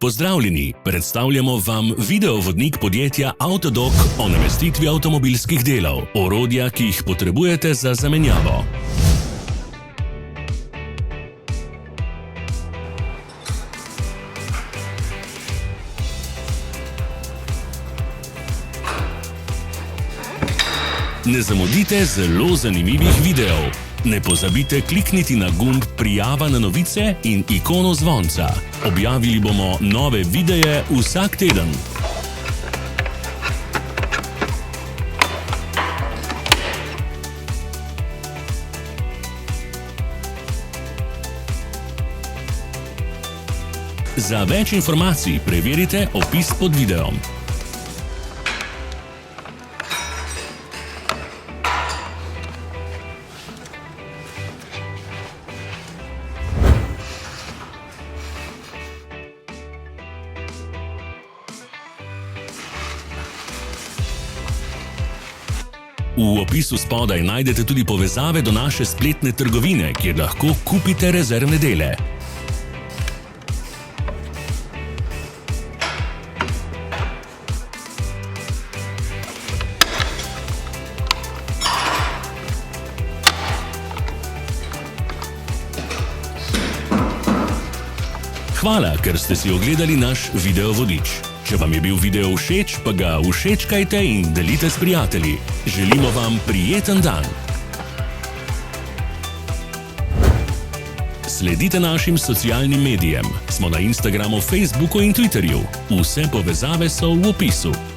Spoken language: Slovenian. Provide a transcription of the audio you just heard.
Pozdravljeni, predstavljamo vam videovodnik podjetja Avtodok o namestitvi avtomobilskih delov, orodja, ki jih potrebujete za zamenjavo. Ne zamudite zelo zanimivih videov. Ne pozabite klikniti na gumb Prijava na novice in ikono zvonca. Objavili bomo nove videe vsak teden. Za več informacij preverite opis pod videom. V opisu spodaj najdete tudi povezave do naše spletne trgovine, kjer lahko kupite rezervne dele. Hvala, ker ste si ogledali naš videovodič. Če vam je bil video všeč, pa ga všečkajte in delite s prijatelji. Želimo vam prijeten dan! Sledite našim socialnim medijem. Smo na Instagramu, Facebooku in Twitterju. Vse povezave so v opisu.